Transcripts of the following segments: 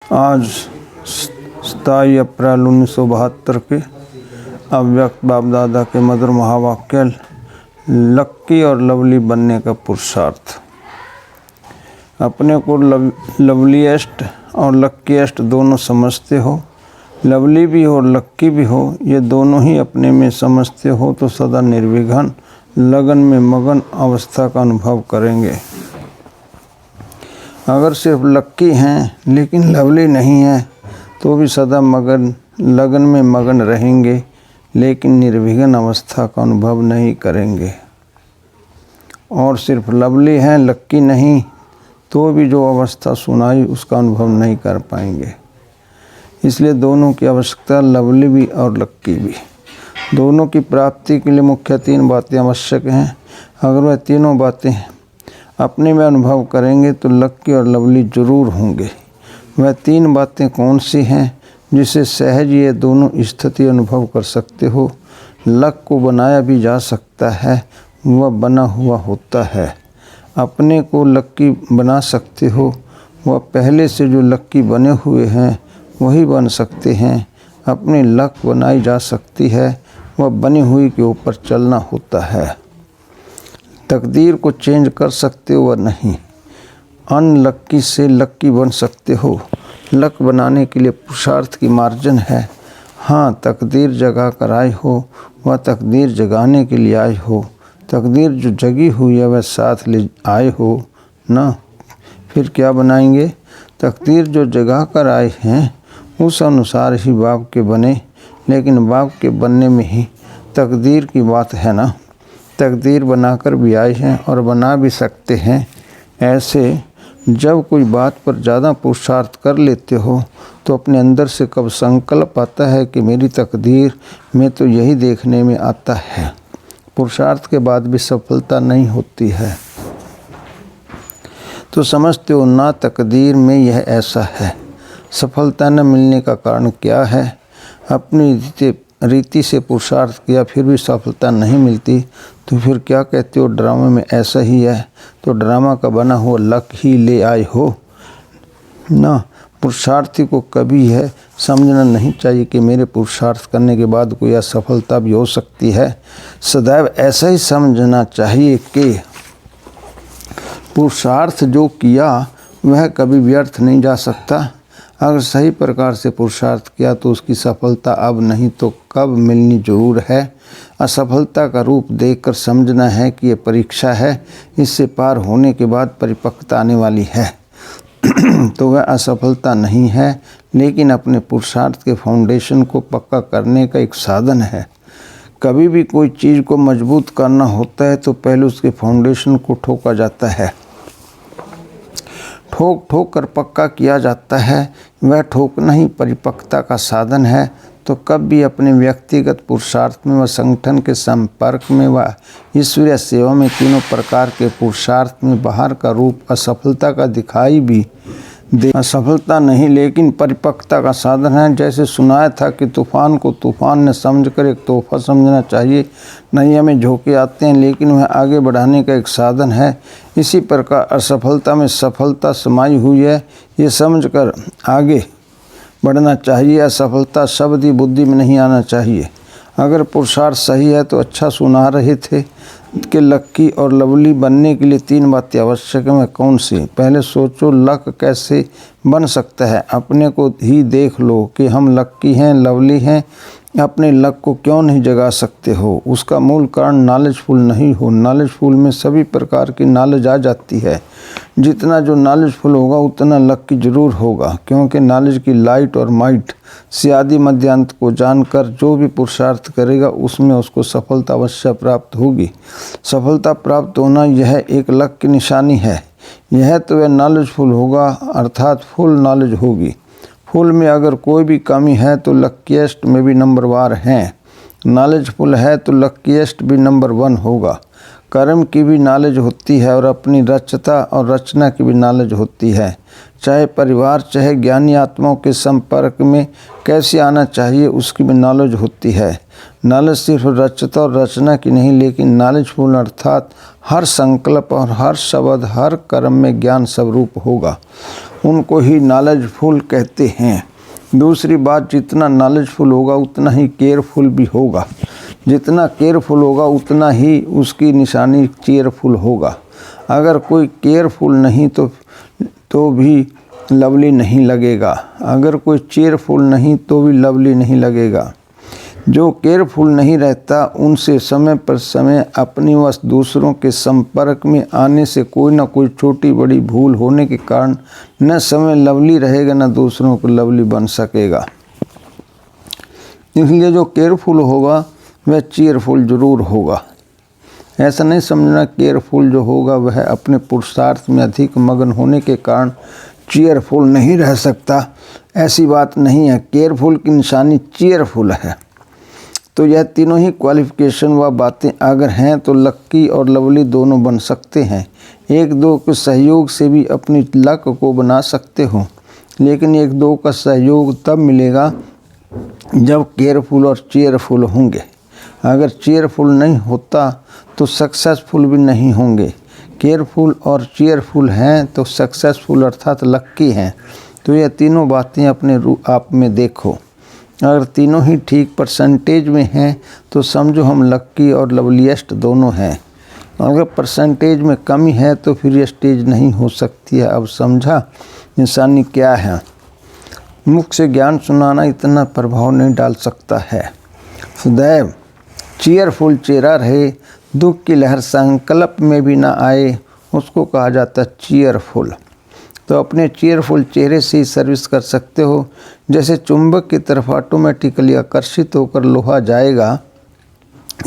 आज 27 अप्रैल 1972 के अव्यक्त बाप दादा के मधुर महावाक्य लक्की और लवली बनने का पुरुषार्थ। अपने को लवलीएस्ट और लक्कीएस्ट दोनों समझते हो, लवली भी हो और लक्की भी हो, ये दोनों ही अपने में समझते हो तो सदा निर्विघ्न लगन में मगन अवस्था का अनुभव करेंगे। अगर सिर्फ लक्की हैं लेकिन लवली नहीं है तो भी सदा लगन में मगन रहेंगे लेकिन निर्विघ्न अवस्था का अनुभव नहीं करेंगे। और सिर्फ लवली हैं लक्की नहीं तो भी जो अवस्था सुनाई उसका अनुभव नहीं कर पाएंगे। इसलिए दोनों की आवश्यकता, लवली भी और लक्की भी। दोनों की प्राप्ति के लिए मुख्य 3 बातें आवश्यक हैं। अगर वह तीनों बातें अपने में अनुभव करेंगे तो लक्की और लवली जरूर होंगे। वह 3 बातें कौन सी हैं जिसे सहज ये दोनों स्थिति अनुभव कर सकते हो। लक को बनाया भी जा सकता है, वह बना हुआ होता है। अपने को लक्की बना सकते हो, वह पहले से जो लक्की बने हुए हैं वही बन सकते हैं। अपनी लक बनाई जा सकती है, वह बनी हुई के ऊपर चलना होता है। तकदीर को चेंज कर सकते हो वह नहीं। अनलक्की से लक्की बन सकते हो। लक बनाने के लिए पुरुषार्थ की मार्जिन है। हाँ, तकदीर जगा कर आए हो, वह तकदीर जगाने के लिए आए हो। तकदीर जो जगी हुई है वह साथ ले आए हो ना, फिर क्या बनाएंगे। तकदीर जो जगा कर आए हैं उस अनुसार ही बाप के बने, लेकिन बाप के बनने में ही तकदीर की बात है ना। तकदीर बनाकर भी आए हैं और बना भी सकते हैं। ऐसे जब कोई बात पर ज़्यादा पुरुषार्थ कर लेते हो तो अपने अंदर से कब संकल्प आता है कि मेरी तकदीर में तो यही देखने में आता है। पुरुषार्थ के बाद भी सफलता नहीं होती है तो समझते हो ना तकदीर में यह ऐसा है। सफलता न मिलने का कारण क्या है। अपनी रीति से पुरुषार्थ किया फिर भी सफलता नहीं मिलती तो फिर क्या कहते हो ड्रामे में ऐसा ही है। तो ड्रामा का बना हुआ लक ही ले आए हो ना। पुरुषार्थी को कभी है समझना नहीं चाहिए कि मेरे पुरुषार्थ करने के बाद कोई असफलता भी हो सकती है। सदैव ऐसा ही समझना चाहिए कि पुरुषार्थ जो किया वह कभी व्यर्थ नहीं जा सकता। अगर सही प्रकार से पुरुषार्थ किया तो उसकी सफलता अब नहीं तो कब मिलनी जरूर है। असफलता का रूप देखकर समझना है कि ये परीक्षा है, इससे पार होने के बाद परिपक्वता आने वाली है। तो वह असफलता नहीं है लेकिन अपने पुरुषार्थ के फाउंडेशन को पक्का करने का एक साधन है। कभी भी कोई चीज़ को मजबूत करना होता है तो पहले उसके फाउंडेशन को ठोका जाता है, ठोक ठोक कर पक्का किया जाता है। वह ठोकना ही परिपक्वता का साधन है। तो कब भी अपने व्यक्तिगत पुरुषार्थ में व संगठन के संपर्क में व ईश्वरीय सेवा में तीनों प्रकार के पुरुषार्थ में बाहर का रूप असफलता का दिखाई भी दे। असफलता नहीं लेकिन परिपक्वता का साधन है। जैसे सुनाया था कि तूफान को तूफान ने समझकर एक तोहफा समझना चाहिए। नैया में झोंके आते हैं लेकिन वह आगे बढ़ाने का एक साधन है। इसी प्रकार असफलता में सफलता समाई हुई है, ये समझकर आगे बढ़ना चाहिए। असफलता शब्द ही बुद्धि में नहीं आना चाहिए। अगर पुरुषार्थ सही है तो अच्छा सुना रहे थे कि लक्की और लवली बनने के लिए 3 बातें आवश्यक हैं। कौन सी। पहले सोचो लक कैसे बन सकता है। अपने को ही देख लो कि हम लक्की हैं लवली हैं। अपने लक को क्यों नहीं जगा सकते हो। उसका मूल कारण नॉलेजफुल नहीं हो। नॉलेजफुल में सभी प्रकार की नॉलेज आ जाती है। जितना जो नॉलेजफुल होगा उतना लक्की जरूर होगा, क्योंकि नॉलेज की लाइट और माइट से आदि मध्यांत को जानकर जो भी पुरुषार्थ करेगा उसमें उसको सफलता अवश्य प्राप्त होगी। सफलता प्राप्त होना यह एक लक की निशानी है। यह तो वह नॉलेजफुल होगा अर्थात फुल नॉलेज होगी। फुल में अगर कोई भी कमी है तो लक्कीएस्ट में भी नंबर 1 है। नॉलेजफुल है तो लक्कीएस्ट भी नंबर 1 होगा। कर्म की भी नॉलेज होती है और अपनी रचता और रचना की भी नॉलेज होती है। चाहे परिवार चाहे ज्ञानी आत्माओं के संपर्क में कैसे आना चाहिए उसकी भी नॉलेज होती है। नॉलेज सिर्फ रचता और रचना की नहीं, लेकिन नॉलेजफुल अर्थात हर संकल्प और हर शब्द, हर कर्म में ज्ञान स्वरूप होगा, उनको ही नॉलेजफुल कहते हैं। दूसरी बात, जितना नॉलेजफुल होगा उतना ही केयरफुल भी होगा। जितना केयरफुल होगा उतना ही उसकी निशानी चेयरफुल होगा। अगर कोई केयरफुल नहीं तो भी लवली नहीं लगेगा। अगर कोई चेयरफुल नहीं तो भी लवली नहीं लगेगा। जो केयरफुल नहीं रहता उनसे समय पर समय अपनी व दूसरों के संपर्क में आने से कोई ना कोई छोटी बड़ी भूल होने के कारण न समय लवली रहेगा न दूसरों को लवली बन सकेगा। इसलिए जो केयरफुल होगा वह चेयरफुल जरूर होगा। ऐसा नहीं समझना केयरफुल जो होगा वह अपने पुरुषार्थ में अधिक मगन होने के कारण चेयरफुल नहीं रह सकता। ऐसी बात नहीं है। केयरफुल की निशानी चेयरफुल है। तो यह तीनों ही क्वालिफिकेशन व बातें अगर हैं तो लक्की और लवली दोनों बन सकते हैं। एक दो के सहयोग से भी अपनी लक को बना सकते हो, लेकिन एक दो का सहयोग तब मिलेगा जब केयरफुल और चेयरफुल होंगे। अगर चेयरफुल नहीं होता तो सक्सेसफुल भी नहीं होंगे। केयरफुल और चेयरफुल हैं तो सक्सेसफुल अर्थात लक्की हैं। तो यह तीनों बातें अपने आप में देखो। अगर तीनों ही ठीक परसेंटेज में हैं तो समझो हम लक्की और लवलीएस्ट दोनों हैं। अगर परसेंटेज में कमी है तो फिर ये स्टेज नहीं हो सकती है। अब समझा इंसानी क्या है। मुख से ज्ञान सुनाना इतना प्रभाव नहीं डाल सकता है। सदैव चेयरफुल चेहरा रहे, दुख की लहर संकल्प में भी ना आए, उसको कहा जाता है चेयरफुल। तो अपने चेयरफुल चेहरे से ही सर्विस कर सकते हो। जैसे चुंबक की तरफ ऑटोमेटिकली आकर्षित होकर लोहा जाएगा,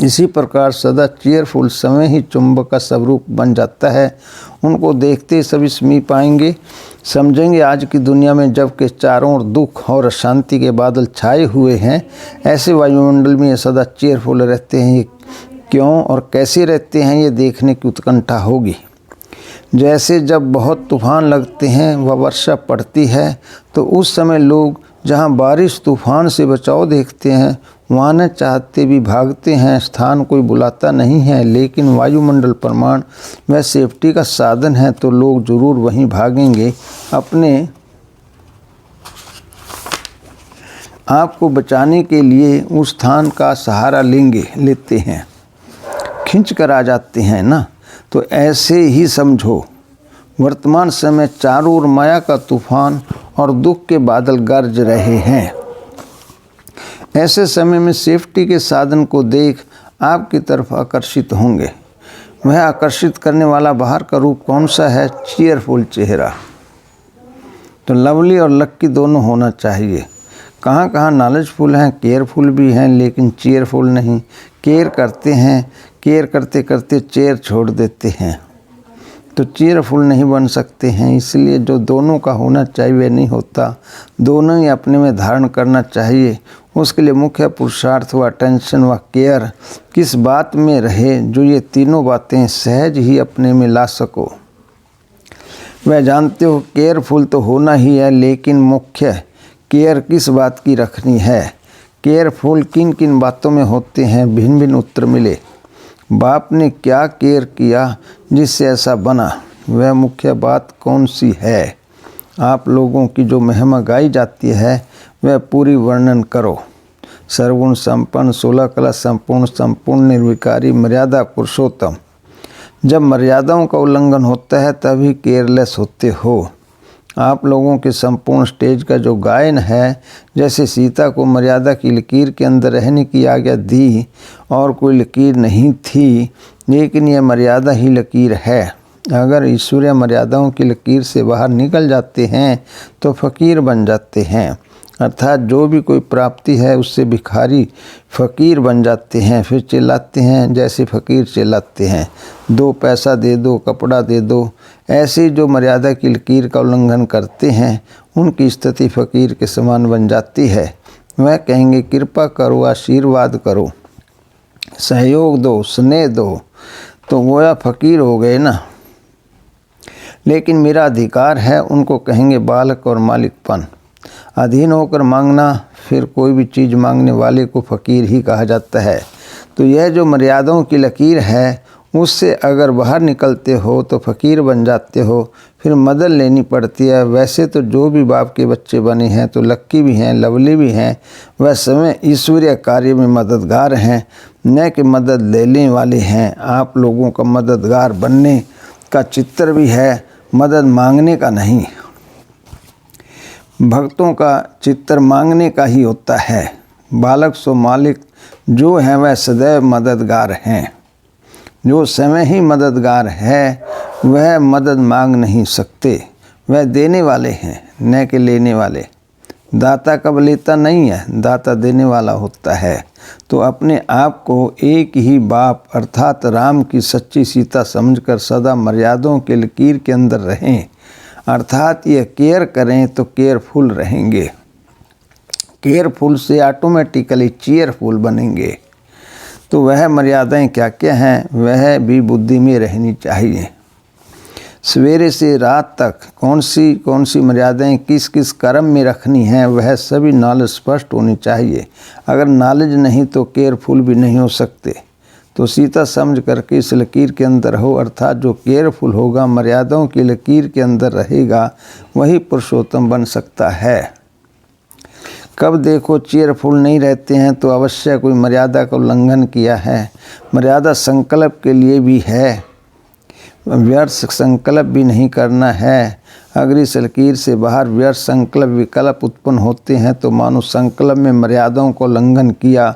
इसी प्रकार सदा चेयरफुल समय ही चुंबक का स्वरूप बन जाता है। उनको देखते ही सभी समीप आएंगे। समझेंगे आज की दुनिया में जबकि चारों ओर दुख और अशांति के बादल छाए हुए हैं, ऐसे वायुमंडल में ये सदा चेयरफुल रहते हैं। ये क्यों और कैसे रहते हैं ये देखने की उत्कंठा होगी। जैसे जब बहुत तूफान लगते हैं व वर्षा पड़ती है तो उस समय लोग जहाँ बारिश तूफान से बचाव देखते हैं वहाँ न चाहते भी भागते हैं। स्थान कोई बुलाता नहीं है, लेकिन वायुमंडल प्रमाण वह सेफ्टी का साधन है तो लोग जरूर वहीं भागेंगे। अपने आप को बचाने के लिए उस स्थान का सहारा लेते हैं, खींच कर आ जाते हैं ना। तो ऐसे ही समझो वर्तमान समय चारों ओर माया का तूफान और दुख के बादल गरज रहे हैं। ऐसे समय में सेफ्टी के साधन को देख आपकी तरफ आकर्षित होंगे। वह आकर्षित करने वाला बाहर का रूप कौन सा है? चेयरफुल चेहरा। तो लवली और लक्की दोनों होना चाहिए। कहाँ कहाँ नॉलेजफुल हैं, केयरफुल भी हैं, लेकिन चेयरफुल नहीं। केयर करते हैं, केयर करते करते चेयर छोड़ देते हैं, तो चेयरफुल नहीं बन सकते हैं। इसलिए जो दोनों का होना चाहिए वह नहीं होता। दोनों ही अपने में धारण करना चाहिए। उसके लिए मुख्य पुरुषार्थ व अटेंशन व केयर किस बात में रहे जो ये तीनों बातें सहज ही अपने में ला सको। वह जानते हो केयरफुल तो होना ही है, लेकिन मुख्य केयर किस बात की रखनी है। केयरफुल किन किन बातों में होते हैं, भिन्न भिन्न उत्तर मिले। बाप ने क्या केयर किया जिससे ऐसा बना, वह मुख्य बात कौन सी है। आप लोगों की जो महिमा गाई जाती है वह पूरी वर्णन करो। सर्वगुण संपन्न, 16 कला संपूर्ण, संपूर्ण निर्विकारी, मर्यादा पुरुषोत्तम। जब मर्यादाओं का उल्लंघन होता है तभी केयरलेस होते हो। आप लोगों के संपूर्ण स्टेज का जो गायन है, जैसे सीता को मर्यादा की लकीर के अंदर रहने की आज्ञा दी और कोई लकीर नहीं थी, लेकिन यह मर्यादा ही लकीर है। अगर ईश्वरीय मर्यादाओं की लकीर से बाहर निकल जाते हैं तो फ़कीर बन जाते हैं। अर्थात जो भी कोई प्राप्ति है उससे भिखारी फ़कीर बन जाते हैं। फिर चिल्लाते हैं जैसे फ़कीर चिल्लाते हैं, 2 पैसा दे दो, कपड़ा दे दो। ऐसे जो मर्यादा की लकीर का उल्लंघन करते हैं उनकी स्थिति फ़कीर के समान बन जाती है। वह कहेंगे कृपा करो, आशीर्वाद करो, सहयोग दो, स्नेह दो, तो गोया फ़कीर हो गए ना। लेकिन मेरा अधिकार है, उनको कहेंगे बालक और मालिकपन। अधीन होकर मांगना, फिर कोई भी चीज़ मांगने वाले को फ़कीर ही कहा जाता है। तो यह जो मर्यादाओं की लकीर है, उससे अगर बाहर निकलते हो तो फ़कीर बन जाते हो, फिर मदद लेनी पड़ती है। वैसे तो जो भी बाप के बच्चे बने हैं तो लक्की भी हैं, लवली भी हैं, वह समय ईश्वरीय कार्य में मददगार हैं, न कि मदद लेने वाले हैं। आप लोगों का मददगार बनने का चित्र भी है, मदद मांगने का नहीं। भक्तों का चित्र मांगने का ही होता है। बालक सो मालिक जो हैं वह सदैव मददगार हैं। जो समय ही मददगार है वह मदद मांग नहीं सकते, वह देने वाले हैं न कि लेने वाले। दाता कब लेता नहीं है, दाता देने वाला होता है। तो अपने आप को एक ही बाप अर्थात राम की सच्ची सीता समझकर सदा मर्यादाओं के लकीर के अंदर रहें, अर्थात ये केयर करें तो केयरफुल रहेंगे। केयरफुल से ऑटोमेटिकली चीयरफुल बनेंगे। तो वह मर्यादाएं क्या क्या हैं, वह भी बुद्धि में रहनी चाहिए। सवेरे से रात तक कौन सी मर्यादाएं किस किस कर्म में रखनी हैं, वह सभी नॉलेज स्पष्ट होनी चाहिए। अगर नॉलेज नहीं तो केयरफुल भी नहीं हो सकते। तो सीता समझ करके इस लकीर के अंदर हो, अर्थात जो केयरफुल होगा, मर्यादाओं की लकीर के अंदर रहेगा, वही पुरुषोत्तम बन सकता है। कब देखो चीयरफुल नहीं रहते हैं तो अवश्य कोई मर्यादा का उल्लंघन किया है। मर्यादा संकल्प के लिए भी है, व्यर्थ संकल्प भी नहीं करना है। अगर इस लकीर से बाहर व्यर्थ संकल्प विकल्प उत्पन्न होते हैं तो मानो संकल्प में मर्यादाओं को उल्लंघन किया,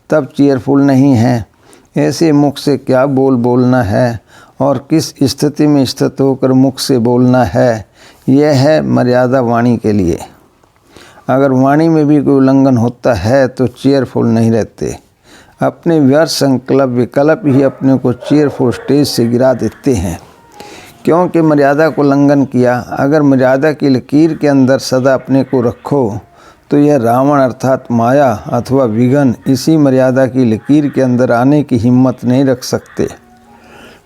तब चीयरफुल नहीं है। ऐसे मुख से क्या बोलना है और किस स्थिति में स्थित होकर मुख से बोलना है, यह है मर्यादा वाणी के लिए। अगर वाणी में भी कोई उल्लंघन होता है तो चीयरफुल नहीं रहते। अपने व्यर्थ संकल्प विकल्प ही अपने को चीयरफुल स्टेज से गिरा देते हैं, क्योंकि मर्यादा को उल्लंघन किया। अगर मर्यादा की लकीर के अंदर सदा अपने को रखो तो यह रावण अर्थात माया अथवा विघ्न इसी मर्यादा की लकीर के अंदर आने की हिम्मत नहीं रख सकते।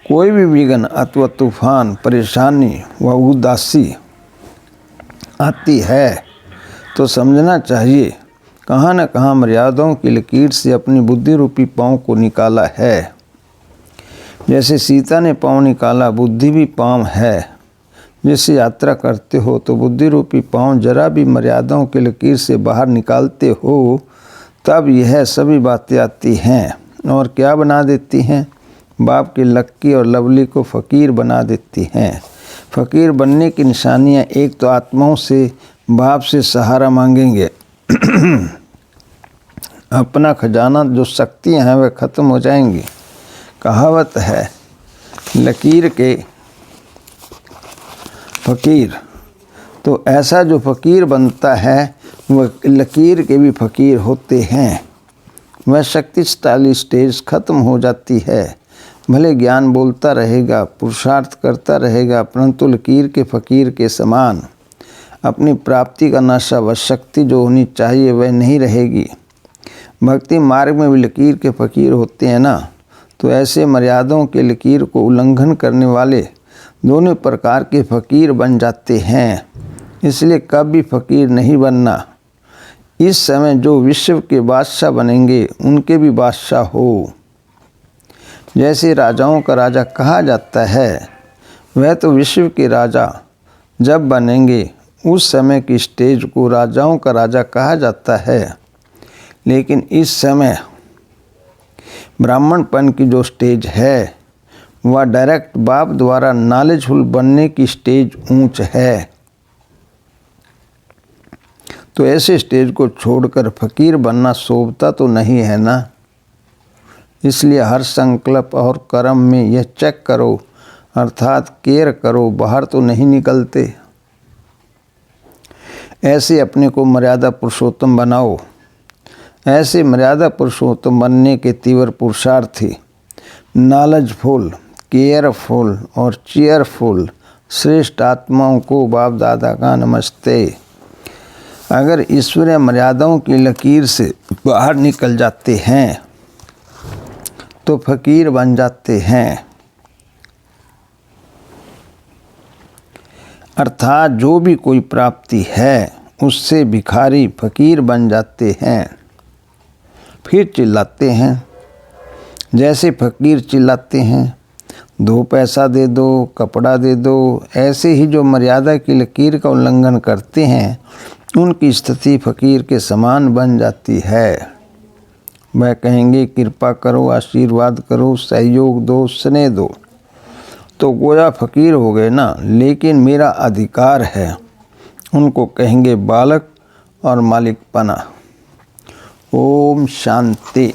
कोई भी विघ्न अथवा तूफान, परेशानी व उदासी आती है तो समझना चाहिए कहाँ न कहाँ मर्यादाओं की लकीर से अपनी बुद्धि रूपी पाँव को निकाला है। जैसे सीता ने पाँव निकाला, बुद्धि भी पाँव है। जैसे यात्रा करते हो तो बुद्धि रूपी पाँव जरा भी मर्यादाओं की लकीर से बाहर निकालते हो, तब यह सभी बातें आती हैं और क्या बना देती हैं, बाप की लक्की और लवली को फ़कीर बना देती हैं। फ़कीर बनने की निशानियाँ, एक तो आत्माओं से बाप से सहारा मांगेंगे, अपना खजाना जो शक्तियाँ हैं वह ख़त्म हो जाएंगी। कहावत है लकीर के फ़कीर, तो ऐसा जो फ़कीर बनता है वह लकीर के भी फ़कीर होते हैं। वह शक्तिशाली स्टेज ख़त्म हो जाती है। भले ज्ञान बोलता रहेगा, पुरुषार्थ करता रहेगा, परंतु लकीर के फ़कीर के समान अपनी प्राप्ति का नशा व शक्ति जो होनी चाहिए वह नहीं रहेगी। भक्ति मार्ग में भी लकीर के फ़कीर होते हैं ना, तो ऐसे मर्यादाओं के लकीर को उल्लंघन करने वाले दोनों प्रकार के फ़कीर बन जाते हैं। इसलिए कभी फ़कीर नहीं बनना। इस समय जो विश्व के बादशाह बनेंगे उनके भी बादशाह हो। जैसे राजाओं का राजा कहा जाता है, वह तो विश्व के राजा जब बनेंगे उस समय की स्टेज को राजाओं का राजा कहा जाता है। लेकिन इस समय ब्राह्मणपन की जो स्टेज है वह डायरेक्ट बाप द्वारा नॉलेजफुल बनने की स्टेज ऊंच है। तो ऐसे स्टेज को छोड़कर फ़कीर बनना शोभता तो नहीं है ना। इसलिए हर संकल्प और कर्म में यह चेक करो, अर्थात केयर करो, बाहर तो नहीं निकलते। ऐसे अपने को मर्यादा पुरुषोत्तम बनाओ। ऐसे मर्यादा पुरुषोत्तम बनने के तीव्र पुरुषार्थी, नॉलेजफुल, केयरफुल और चीयरफुल श्रेष्ठ आत्माओं को बाप दादा का नमस्ते। अगर ईश्वरीय मर्यादाओं की लकीर से बाहर निकल जाते हैं तो फ़कीर बन जाते हैं। अर्थात जो भी कोई प्राप्ति है उससे भिखारी फकीर बन जाते हैं। फिर चिल्लाते हैं, जैसे फकीर चिल्लाते हैं 2 पैसा दे दो, कपड़ा दे दो। ऐसे ही जो मर्यादा की लकीर का उल्लंघन करते हैं उनकी स्थिति फकीर के समान बन जाती है। वह कहेंगे कृपा करो, आशीर्वाद करो, सहयोग दो, स्नेह दो, तो गोया फकीर हो गए ना, लेकिन मेरा अधिकार है। उनको कहेंगे बालक और मालिकपना। ओम शांति।